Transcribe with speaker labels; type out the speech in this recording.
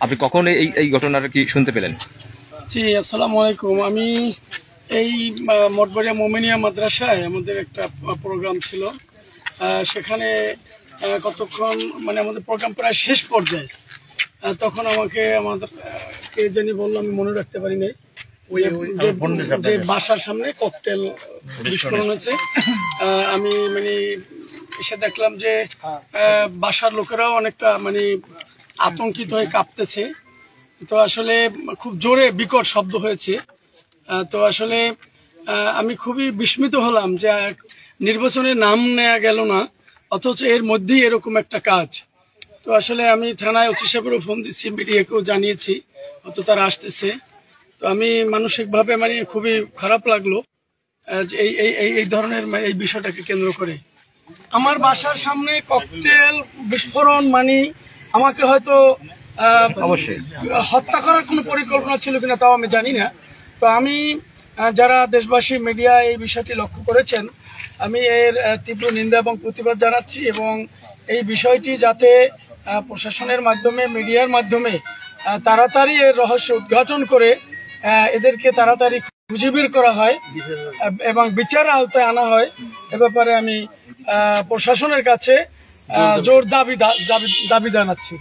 Speaker 1: আপনি কখন এই ঘটনাটা কি শুনতে পেলেন?
Speaker 2: জি, আসসালামু আলাইকুম। আমি এই মঠবাড়িয়া মোমিনিয়া মাদ্রাসায় আমাদের একটা প্রোগ্রাম ছিল। সেখানে কতক্ষণ মানে আমাদের প্রোগ্রাম প্রায় শেষ পর্যায়ে তখন আমাকে আমাদের কে জানি বললো, আমি মনে রাখতে পারি নাই, যে বাসার সামনে ককটেল বিস্ফোরণ হয়েছে। আমি মানে এসে দেখলাম যে বাসার লোকেরাও অনেকটা মানে আতঙ্কিত হয়ে কাঁপতেছে। তো আসলে খুব জোরে বিকট শব্দ হয়েছে। তো আসলে আমি খুবই বিস্মিত হলাম যে নির্বাচনে নাম নেওয়া গেল না, অথচ এর মধ্যেই এরকম একটা কাজ। তো আসলে আমি থানায় ওসি সাহেবেরও ফোন দিচ্ছি, মিডিয়াকেও জানিয়েছি, হয়তো তারা আসতেছে। তো আমি মানসিকভাবে মানে খুবই খারাপ লাগলো এই এই এই ধরনের এই বিষয়টাকে কেন্দ্র করে। আমার বাসার সামনে ককটেল বিস্ফোরণ মানে আমাকে হয়তো অবশ্যই হত্যা করার কোনো পরিকল্পনা ছিল কিনা তাও আমি জানি না। তো আমি যারা দেশবাসী মিডিয়া এই বিষয়টি লক্ষ্য করেছেন, আমি এর তীব্র নিন্দা এবং প্রতিবাদ জানাচ্ছি, এবং এই বিষয়টি যাতে প্রশাসনের মাধ্যমে মিডিয়ার মাধ্যমে তাড়াতাড়ি এর রহস্য উদ্ঘাটন করে এদেরকে তাড়াতাড়ি খুঁজে বের করা হয় এবং বিচার আওতায় আনা হয়, এ ব্যাপারে আমি প্রশাসনের কাছে জোর দাবি জানাচ্ছি।